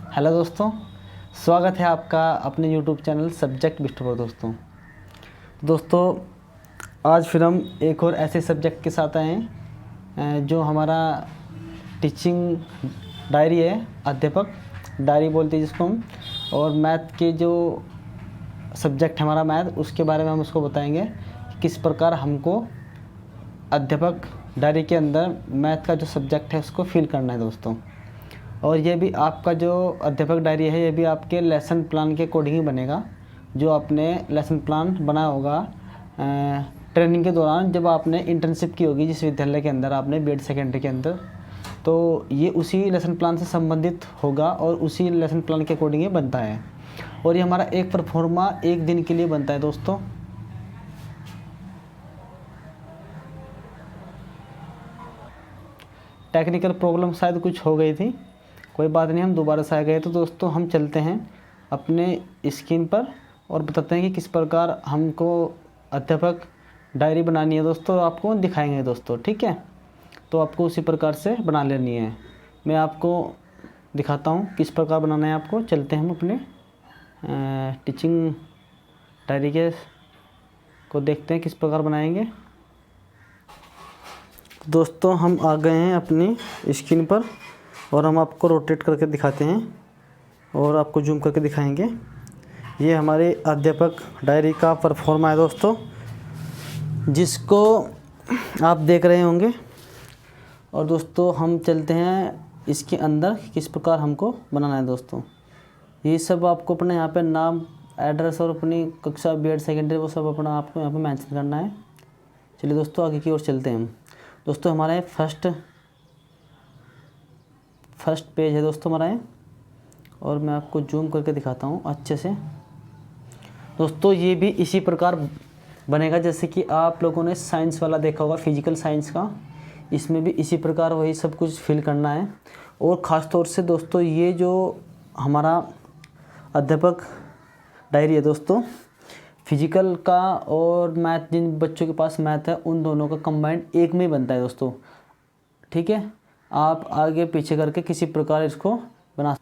Hello दोस्तों, स्वागत है आपका अपने यूट्यूब चैनल सब्जेक्ट बिस्टो पर। दोस्तों आज फिर हम एक और ऐसे सब्जेक्ट के साथ आए हैं जो हमारा टीचिंग डायरी है, अध्यापक डायरी बोलते हैं जिसको हम। और मैथ के जो सब्जेक्ट है हमारा मैथ, उसके बारे में हम उसको बताएंगे कि किस प्रकार हमको अध्यापक डायरी के अंदर मैथ का जो सब्जेक्ट है उसको फिल करना है दोस्तों। और ये भी आपका जो अध्यापक डायरी है ये भी आपके लेसन प्लान के अकॉर्डिंग ही बनेगा, जो आपने लेसन प्लान बनाया होगा ट्रेनिंग के दौरान, जब आपने इंटर्नशिप की होगी जिस विद्यालय के अंदर आपने बीएड सेकेंडरी के अंदर, तो ये उसी लेसन प्लान से संबंधित होगा और उसी लेसन प्लान के अकॉर्डिंग ये बनता है। और ये हमारा एक परफॉर्मा एक दिन के लिए बनता है दोस्तों। टेक्निकल प्रॉब्लम शायद कुछ हो गई थी, कोई बात नहीं, हम दोबारा से आ गए। तो दोस्तों हम चलते हैं अपने स्क्रीन पर और बताते हैं कि किस प्रकार हमको अध्यापक डायरी बनानी है दोस्तों, आपको दिखाएंगे दोस्तों, ठीक है। तो आपको उसी प्रकार से बना लेनी है। मैं आपको दिखाता हूँ किस प्रकार बनाना है आपको। चलते हैं हम अपने टीचिंग डायरी के को देखते हैं किस प्रकार बनाएंगे। दोस्तों हम आ गए हैं अपनी स्क्रीन पर और हम आपको रोटेट करके दिखाते हैं और आपको जूम करके दिखाएंगे। ये हमारे अध्यापक डायरी का परफॉर्मा है दोस्तों, जिसको आप देख रहे होंगे। और दोस्तों हम चलते हैं इसके अंदर किस प्रकार हमको बनाना है दोस्तों। ये सब आपको अपने यहाँ पे नाम, एड्रेस और अपनी कक्षा बीएड सेकेंडरी वो सब अपना आपको यहाँ पे मेंशन करना है। चलिए दोस्तों आगे की ओर चलते हैं हम। दोस्तों हमारा फर्स्ट पेज है दोस्तों हमारा है, और मैं आपको जूम करके दिखाता हूँ अच्छे से। दोस्तों ये भी इसी प्रकार बनेगा जैसे कि आप लोगों ने साइंस वाला देखा होगा, फिजिकल साइंस का। इसमें भी इसी प्रकार वही सब कुछ फिल करना है। और ख़ास तौर से दोस्तों ये जो हमारा अध्यापक डायरी है दोस्तों, फिजिकल का और मैथ, जिन बच्चों के पास मैथ है उन दोनों का कंबाइंड एक में ही बनता है दोस्तों, ठीक है। आप आगे पीछे करके किसी प्रकार इसको बना।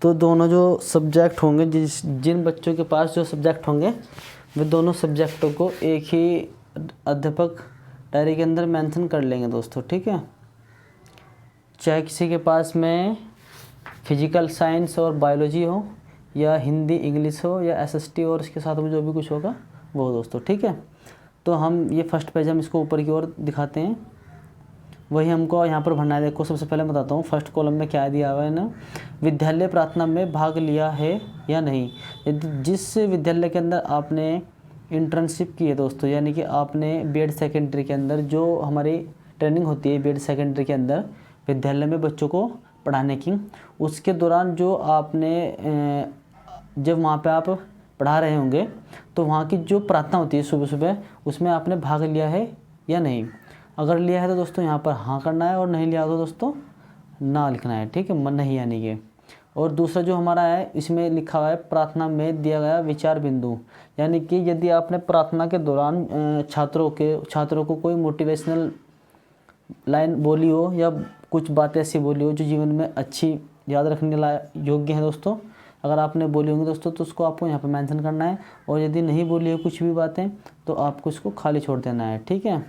तो दोनों जो सब्जेक्ट होंगे, जिन बच्चों के पास जो सब्जेक्ट होंगे, वे दोनों सब्जेक्टों को एक ही अध्यापक डायरी के अंदर मेंशन कर लेंगे दोस्तों, ठीक है। चाहे किसी के पास में फिजिकल साइंस और बायोलॉजी हो, या हिंदी इंग्लिश हो, या एसएसटी और इसके साथ में जो भी कुछ होगा वो दोस्तों, ठीक है। तो हम ये फर्स्ट पेज हम इसको ऊपर की ओर दिखाते हैं, वही हमको यहाँ पर भरना है। देखो सबसे पहले मैं बताता हूँ फर्स्ट कॉलम में क्या दिया हुआ है ना, विद्यालय प्रार्थना में भाग लिया है या नहीं। जिस विद्यालय के अंदर आपने इंटर्नशिप की है दोस्तों, यानी कि आपने बीएड सेकेंडरी के अंदर जो हमारी ट्रेनिंग होती है बीएड सेकेंडरी के अंदर विद्यालय में बच्चों को पढ़ाने की, उसके दौरान जो आपने जब वहाँ पे आप पढ़ा रहे होंगे तो वहाँ की जो प्रार्थना होती है सुबह सुबह, उसमें आपने भाग लिया है या नहीं। अगर लिया है तो दोस्तों यहाँ पर हाँ करना है, और नहीं लिया तो दोस्तों ना लिखना है, ठीक है, मन नहीं यानी कि। और दूसरा जो हमारा है इसमें लिखा हुआ है प्रार्थना में दिया गया विचार बिंदु, यानी कि यदि आपने प्रार्थना के दौरान छात्रों को कोई मोटिवेशनल लाइन बोली हो या कुछ बातें ऐसी बोली हो जो जीवन में अच्छी याद रखने योग्य है दोस्तों, अगर आपने बोली होंगी दोस्तों तो उसको आपको यहाँ पर मेंशन करना है। और यदि नहीं बोली हो कुछ भी बातें तो आपको इसको खाली छोड़ देना है, ठीक है।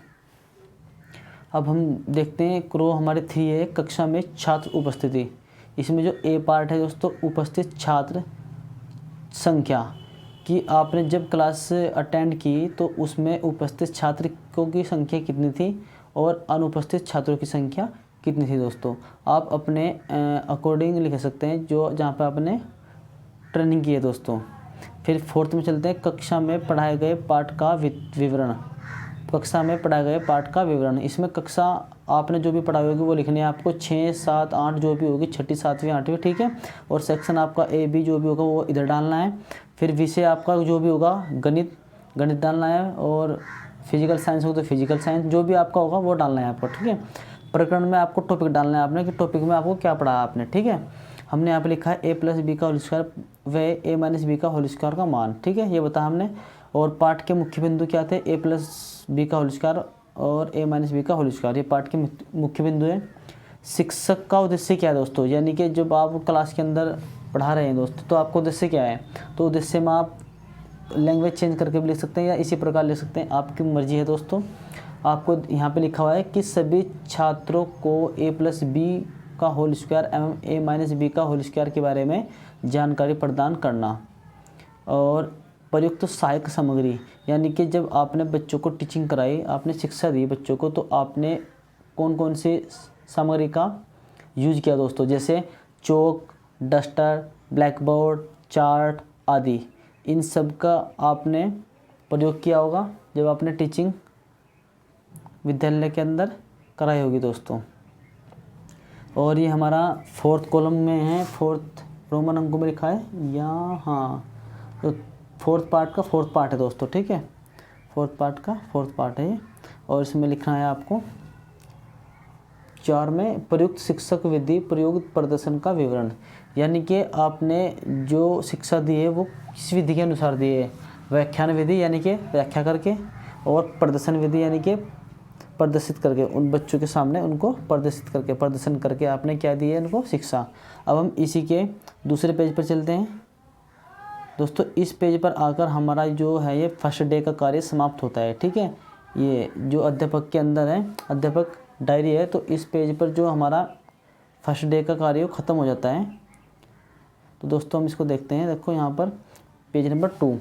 अब हम देखते हैं क्रो हमारे 3 है, कक्षा में छात्र उपस्थिति। इसमें जो ए पार्ट है दोस्तों, उपस्थित छात्र संख्या, कि आपने जब क्लास अटेंड की तो उसमें उपस्थित छात्रों की संख्या कितनी थी और अनुपस्थित छात्रों की संख्या कितनी थी दोस्तों। आप अपने अकॉर्डिंग लिख सकते हैं जो जहाँ पर आपने ट्रेनिंग की है दोस्तों। फिर फोर्थ में चलते हैं, कक्षा में पढ़ाए गए पाठ का विवरण। कक्षा में पढ़ाए गए पाठ का विवरण, इसमें कक्षा आपने जो भी पढ़ाई होगी वो लिखनी है आपको, 6, 7, 8 जो भी होगी, 6ठी 7वीं 8वीं, ठीक है। और सेक्शन आपका ए बी जो भी होगा वो इधर डालना है। फिर विषय आपका जो भी होगा गणित डालना है, और फिजिकल साइंस हो तो फिजिकल साइंस जो भी आपका होगा वो डालना है आपको, ठीक है। प्रकरण में आपको टॉपिक डालना है आपने कि टॉपिक में आपको क्या पढ़ा आपने, ठीक है। हमने यहाँ पे लिखा है a+b का होल स्क्वायर व a-b का होल स्क्वायर का मान, ठीक है, ये बताया हमने। और पाठ के मुख्य बिंदु क्या थे, a+b का होल स्क्वायर और a-b का होल स्क्वायर, ये पाठ के मुख्य बिंदु है। शिक्षक का उद्देश्य क्या है दोस्तों, यानी कि जब आप क्लास के अंदर पढ़ा रहे हैं दोस्तों तो आपका उद्देश्य क्या है। तो उद्देश्य में आप लैंग्वेज चेंज करके भी लिख सकते हैं या इसी प्रकार लिख सकते हैं, आपकी मर्जी है दोस्तों। आपको यहाँ पे लिखा हुआ है कि सभी छात्रों को a+b का होल स्क्वायर एवं a-b का होल स्क्वायर के बारे में जानकारी प्रदान करना। और प्रयुक्त सहायक सामग्री, यानी कि जब आपने बच्चों को टीचिंग कराई, आपने शिक्षा दी बच्चों को, तो आपने कौन कौन सी सामग्री का यूज किया दोस्तों, जैसे चौक, डस्टर, ब्लैक बोर्ड, चार्ट आदि, इन सब का आपने प्रयोग किया होगा जब आपने टीचिंग विद्यालय के अंदर कराई होगी दोस्तों। और ये हमारा 4th कॉलम में है, 4th रोमन अंकों में लिखा है या हाँ, तो 4th पार्ट का 4th पार्ट है दोस्तों, ठीक है, 4th पार्ट का 4th पार्ट है ये। और इसमें लिखना है आपको 4 में प्रयुक्त शिक्षक विधि प्रयुक्त प्रदर्शन का विवरण, यानी कि आपने जो शिक्षा दी है वो किस विधि के अनुसार दी है। व्याख्यान विधि यानी कि व्याख्या करके, और प्रदर्शन विधि यानी कि प्रदर्शित करके, उन बच्चों के सामने उनको प्रदर्शित करके, प्रदर्शन करके आपने क्या दी है उनको शिक्षा। अब हम इसी के दूसरे पेज पर चलते हैं दोस्तों। इस पेज पर आकर हमारा जो है ये फर्स्ट डे का कार्य समाप्त होता है, ठीक है। ये जो अध्यापक के अंदर है, अध्यापक डायरी है, तो इस पेज पर जो हमारा फर्स्ट डे का कार्य ख़त्म हो जाता है। तो दोस्तों हम इसको देखते हैं, देखो यहाँ पर पेज नंबर 2,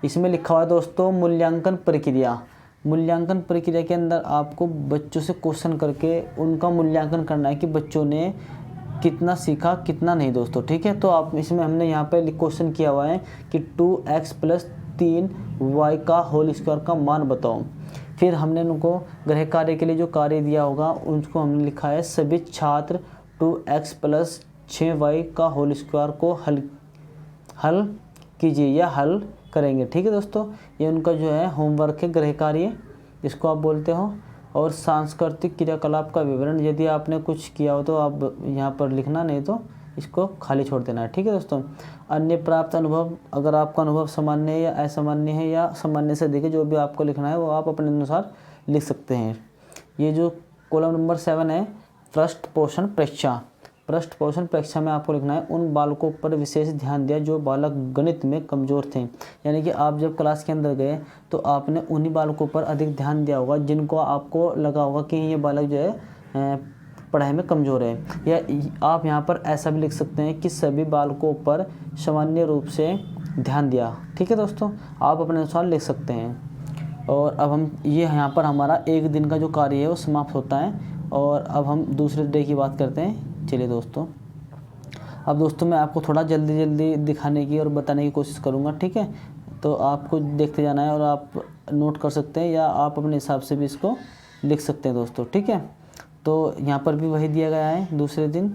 इसमें लिखा हुआ है दोस्तों मूल्यांकन प्रक्रिया। मूल्यांकन प्रक्रिया के अंदर आपको बच्चों से क्वेश्चन करके उनका मूल्यांकन करना है कि बच्चों ने कितना सीखा कितना नहीं दोस्तों, ठीक है। तो आप इसमें हमने यहाँ पे क्वेश्चन किया हुआ है कि 2x + 3y का होल स्क्वायर का मान बताओ। फिर हमने उनको गृह कार्य के लिए जो कार्य दिया होगा उनको हमने लिखा है सभी छात्र 2x + 6y का होल स्क्वायर को हल कीजिए या हल करेंगे, ठीक है दोस्तों। ये उनका जो है होमवर्क है, गृह कार्य जिसको आप बोलते हो। और सांस्कृतिक क्रियाकलाप का विवरण, यदि आपने कुछ किया हो तो आप यहाँ पर लिखना, नहीं तो इसको खाली छोड़ देना है, ठीक है दोस्तों। अन्य प्राप्त अनुभव, अगर आपका अनुभव सामान्य है या असामान्य है या सामान्य से अधिक है, जो भी आपको लिखना है वो आप अपने अनुसार लिख सकते हैं। ये जो कॉलम नंबर 7 है, पृष्ठ पोषण परीक्षा। पृष्ठ पोषण परीक्षा में आपको लिखना है उन बालकों पर विशेष ध्यान दिया जो बालक गणित में कमज़ोर थे, यानी कि आप जब क्लास के अंदर गए तो आपने उन्हीं बालकों पर अधिक ध्यान दिया होगा जिनको आपको लगा होगा कि ये बालक जो है पढ़ाई में कमज़ोर है। या आप यहाँ पर ऐसा भी लिख सकते हैं कि सभी बालकों पर सामान्य रूप से ध्यान दिया, ठीक है दोस्तों, आप अपने अनुसार लिख सकते हैं। और अब हम ये यहाँ पर हमारा एक दिन का जो कार्य है वो समाप्त होता है। और अब हम दूसरे डे की बात करते हैं। चलिए दोस्तों, अब दोस्तों मैं आपको थोड़ा जल्दी जल्दी दिखाने की और बताने की कोशिश करूँगा, ठीक है। तो आपको देखते जाना है और आप नोट कर सकते हैं या आप अपने हिसाब से भी इसको लिख सकते हैं दोस्तों, ठीक है। तो यहाँ पर भी वही दिया गया है दूसरे दिन।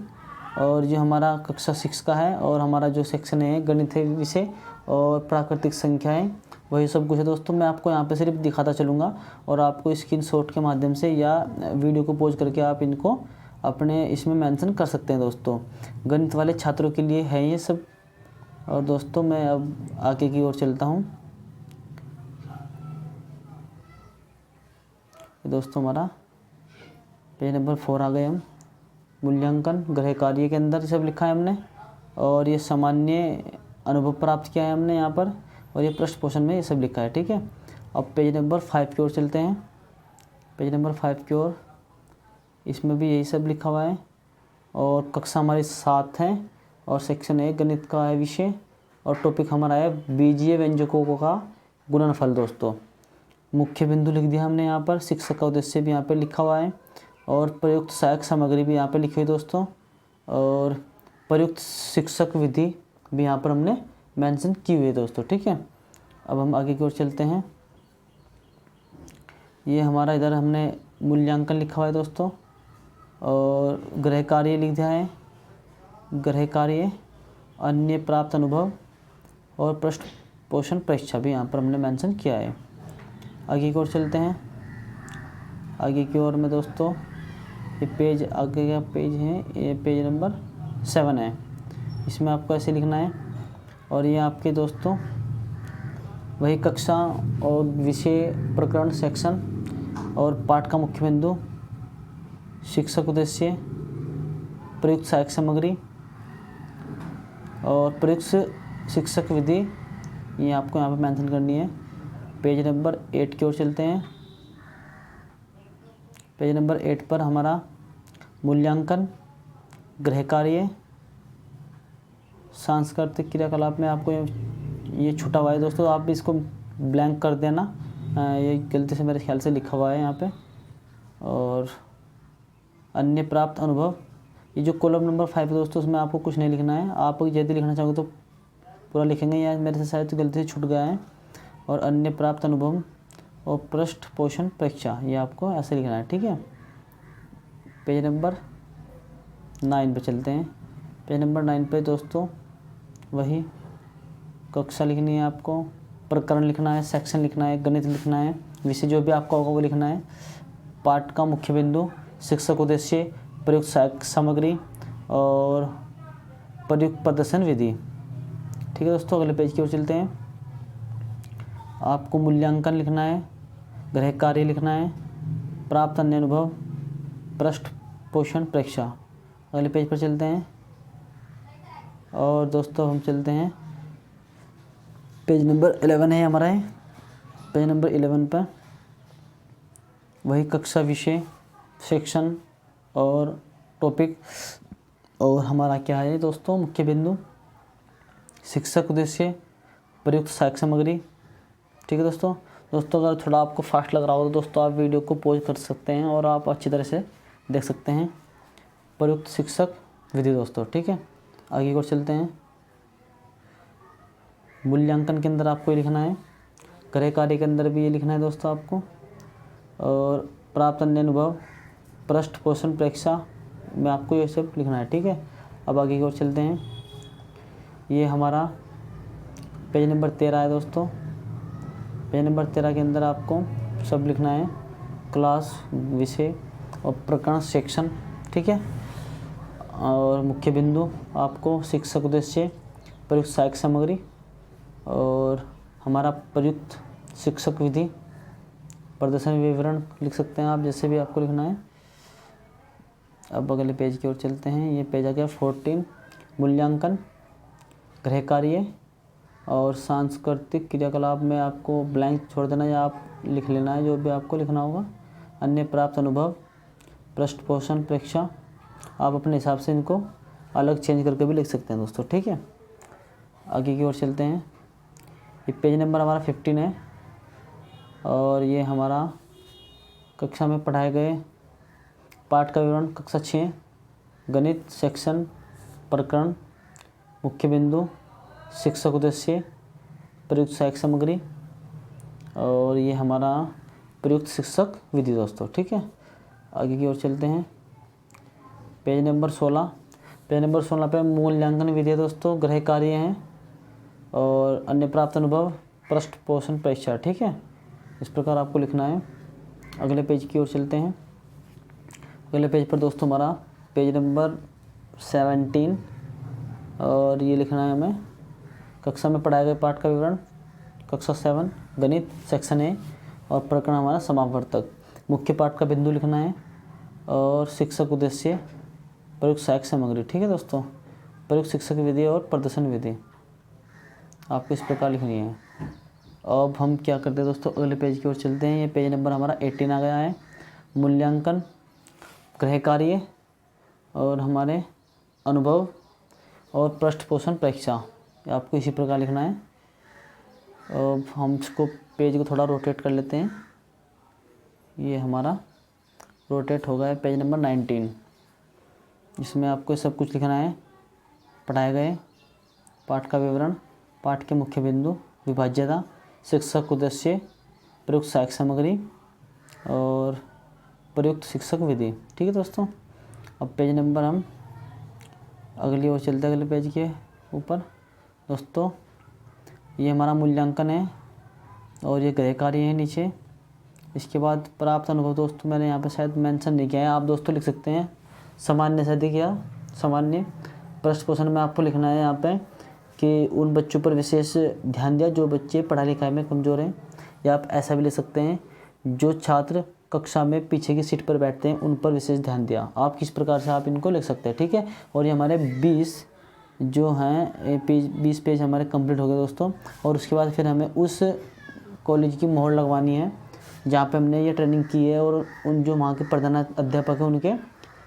और जो हमारा कक्षा 6 का है और हमारा जो सेक्शन है गणित विषय और प्राकृतिक संख्याएं, वही सब कुछ है दोस्तों। मैं आपको यहाँ पे सिर्फ दिखाता चलूँगा और आपको स्क्रीनशॉट के माध्यम से या वीडियो को पॉज करके आप इनको अपने इसमें मेंशन कर सकते हैं दोस्तों। गणित वाले छात्रों के लिए है ये सब। और दोस्तों मैं अब आगे की ओर चलता हूँ। दोस्तों हमारा पेज नंबर 4 आ गए हम। मूल्यांकन गृह कार्य के अंदर सब लिखा है हमने, और ये सामान्य अनुभव प्राप्त किया है हमने यहाँ पर, और ये पृष्ठ पोषण में ये सब लिखा है, ठीक है। अब पेज नंबर 5 की ओर चलते हैं। पेज नंबर 5 की ओर, इसमें भी यही सब लिखा हुआ है। और कक्षा हमारी 7 है और सेक्शन 1 गणित का है विषय, और टॉपिक हमारा है बीजीय व्यंजकों का गुणनफल दोस्तों। मुख्य बिंदु लिख दिया हमने यहाँ पर, शिक्षक का उद्देश्य भी यहाँ पर लिखा हुआ है, और प्रयुक्त सहायक सामग्री भी यहाँ पर लिखी हुई दोस्तों, और प्रयुक्त शिक्षक विधि भी यहाँ पर हमने मेंशन की हुई है दोस्तों, ठीक है। अब हम आगे की ओर चलते हैं। ये हमारा इधर हमने मूल्यांकन लिखा हुआ है दोस्तों, और गृह कार्य लिख दिया है, गृह कार्य, अन्य प्राप्त अनुभव और पृष्ठ पोषण परीक्षा भी यहाँ पर हमने मेंशन किया है। आगे की ओर चलते हैं। आगे की ओर में दोस्तों ये पेज, आगे का पेज है, ये पेज नंबर 7 है। इसमें आपको ऐसे लिखना है, और ये आपके दोस्तों वही कक्षा और विषय प्रकरण सेक्शन और पाठ का मुख्य बिंदु, शिक्षक उद्देश्य, प्रयुक्त सहायक सामग्री और प्रयुक्त शिक्षक विधि, ये आपको यहाँ पे मेंशन करनी है। पेज नंबर 8 की ओर चलते हैं। पेज नंबर 8 पर हमारा मूल्यांकन, गृह कार्य, सांस्कृतिक क्रियाकलाप में आपको ये छूटा हुआ है दोस्तों, आप भी इसको ब्लैंक कर देना, ये गलती से मेरे ख्याल से लिखा हुआ है यहाँ पे। और अन्य प्राप्त अनुभव, ये जो कॉलम नंबर 5 है दोस्तों, उसमें आपको कुछ नहीं लिखना है। आप यदि लिखना चाहोगे तो पूरा लिखेंगे, या मेरे से शायद गलती से छूट गया है। और अन्य प्राप्त अनुभव और पृष्ठ पोषण परीक्षा, ये आपको ऐसे लिखना है, ठीक है। पेज नंबर 9 पे चलते हैं। पेज नंबर 9 पे दोस्तों वही कक्षा लिखनी है आपको, प्रकरण लिखना है, सेक्शन लिखना है, गणित लिखना है, विषय जो भी आपका होगा वो लिखना है। पाठ का मुख्य बिंदु, शिक्षक उद्देश्य, प्रयुक्त सहायक सामग्री और प्रयुक्त प्रदर्शन विधि, ठीक है दोस्तों। अगले पेज की ओर चलते हैं। आपको मूल्यांकन लिखना है, गृह कार्य लिखना है, प्राप्त अन्य अनुभव, पृष्ठ पोषण परीक्षा। अगले पेज पर चलते हैं। और दोस्तों हम चलते हैं, पेज नंबर 11 है हमारा है। पेज नंबर 11 पर वही कक्षा, विषय, सेक्शन और टॉपिक, और हमारा क्या है दोस्तों, मुख्य बिंदु, शिक्षक उद्देश्य, प्रयुक्त सहायक सामग्री, ठीक है दोस्तों। अगर थोड़ा आपको फास्ट लग रहा हो तो दोस्तों आप वीडियो को पॉज कर सकते हैं और आप अच्छी तरह से देख सकते हैं। प्रयुक्त शिक्षक विधि दोस्तों, ठीक है। आगे की ओर चलते हैं। मूल्यांकन के अंदर आपको ये लिखना है, गृह कार्य के अंदर भी ये लिखना है दोस्तों आपको, और प्राप्त अन्य अनुभव, पृष्ठ पोषण परीक्षा में आपको ये सब लिखना है, ठीक है। अब आगे की ओर चलते हैं। ये हमारा पेज नंबर 13 है दोस्तों। पेज नंबर 13 के अंदर आपको सब लिखना है, क्लास, विषय और प्रकरण, सेक्शन, ठीक है। और मुख्य बिंदु आपको शिक्षक उद्देश्य, प्रयुक्त सहायक सामग्री और हमारा प्रयुक्त शिक्षक विधि, प्रदर्शन विवरण लिख सकते हैं आप, जैसे भी आपको लिखना है। अब अगले पेज की ओर चलते हैं। ये पेज आ गया 14, मूल्यांकन, गृह कार्य और सांस्कृतिक क्रियाकलाप में आपको ब्लैंक छोड़ देना या आप लिख लेना है जो भी आपको लिखना होगा। अन्य प्राप्त अनुभव, पृष्ठ पोषण परीक्षा, आप अपने हिसाब से इनको अलग चेंज करके भी लिख सकते हैं दोस्तों, ठीक है। आगे की ओर चलते हैं। ये पेज नंबर हमारा 15 है और ये हमारा कक्षा में पढ़ाए गए पाठ का विवरण, कक्षा 6, गणित, सेक्शन, प्रकरण, मुख्य बिंदु, शिक्षक उद्देश्य, प्रयुक्त सहायक सामग्री और ये हमारा प्रयुक्त शिक्षक विधि दोस्तों, ठीक है। आगे की ओर चलते हैं। Page number 16। पेज नंबर 16 पे मूल्यांकन विधि है दोस्तों, गृह कार्य हैं और अन्य प्राप्त अनुभव, पृष्ठ पोषण परीक्षा, ठीक है। इस प्रकार आपको लिखना है। अगले पेज की ओर चलते हैं। अगले पेज पर दोस्तों हमारा पेज नंबर 17 और ये लिखना है हमें, कक्षा में पढ़ाए गए पाठ का विवरण, कक्षा 7, गणित, सेक्शन ए और प्रकरण हमारा समावर्तक। मुख्य पाठ का बिंदु लिखना है और शिक्षक उद्देश्य, प्रयुक्त सहायक सामग्री, ठीक है दोस्तों। प्रयुक्त शिक्षक विधि और प्रदर्शन विधि आपको इस प्रकार लिखनी है। अब हम क्या करते हैं दोस्तों, अगले पेज की ओर चलते हैं। ये पेज नंबर हमारा 18 आ गया है। मूल्यांकन, गृह कार्य और हमारे अनुभव और पृष्ठ पोषण परीक्षा, आपको इसी प्रकार लिखना है। अब हम इसको पेज को थोड़ा रोटेट कर लेते हैं। ये हमारा रोटेट हो गया है पेज नंबर 19, इसमें आपको सब कुछ लिखना है। पढ़ाए गए पाठ का विवरण, पाठ के मुख्य बिंदु, विभाज्यता, शिक्षक उद्देश्य, प्रयुक्त सहायक सामग्री और प्रयुक्त शिक्षक विधि, ठीक है दोस्तों। अब पेज नंबर हम अगली ओर चलते हैं। अगले पेज के ऊपर दोस्तों ये हमारा मूल्यांकन है और ये गृह कार्य है नीचे। इसके बाद प्राप्त अनुभव दोस्तों मैंने यहाँ पे शायद मेंशन नहीं किया है, आप दोस्तों लिख सकते हैं सामान्य से अधिक या सामान्य। पृष्ठ पोषण में आपको लिखना है यहाँ पे कि उन बच्चों पर विशेष ध्यान दिया जो बच्चे पढ़ाई लिखाई में कमज़ोर हैं, या आप ऐसा भी लिख सकते हैं जो छात्र कक्षा में पीछे की सीट पर बैठते हैं उन पर विशेष ध्यान दिया। आप किस प्रकार से आप इनको लिख सकते हैं, ठीक है। और ये हमारे 20 जो हैं पेज 20 पेज हमारे कंप्लीट हो गए दोस्तों। और उसके बाद फिर हमें उस कॉलेज की मोहर लगवानी है जहाँ पे हमने ये ट्रेनिंग की है, और उन जो वहाँ के प्रधान अध्यापक हैं उनके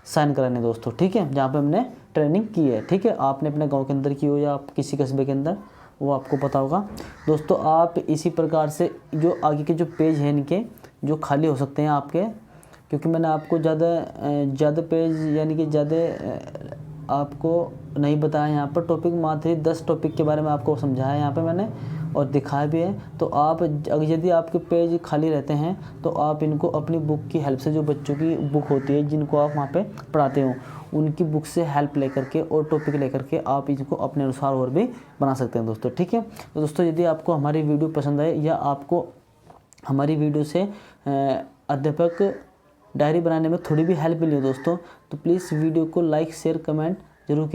साइन कराने दोस्तों, ठीक है, जहाँ पे हमने ट्रेनिंग की है, ठीक है। आपने अपने गांव के अंदर की हो या आप किसी कस्बे के अंदर, वो आपको पता होगा दोस्तों। आप इसी प्रकार से जो आगे के जो पेज हैं इनके जो खाली हो सकते हैं आपके, क्योंकि मैंने आपको ज़्यादा पेज यानी कि ज़्यादा आपको नहीं बताया यहाँ पर। टॉपिक मात्र 10 टॉपिक के बारे में आपको समझाया है यहाँ पे मैंने, और दिखाया भी है। तो आप यदि आपके पेज खाली रहते हैं तो आप इनको अपनी बुक की हेल्प से, जो बच्चों की बुक होती है जिनको आप वहाँ पे पढ़ाते हो, उनकी बुक से हेल्प लेकर के और टॉपिक लेकर के आप इसको अपने अनुसार और भी बना सकते हैं दोस्तों, ठीक है। तो दोस्तों यदि आपको हमारी वीडियो पसंद आए या आपको हमारी वीडियो से अध्यापक डायरी बनाने में थोड़ी भी हेल्प मिली हो दोस्तों, तो प्लीज़ वीडियो को लाइक शेयर कमेंट जरूर कीजिए।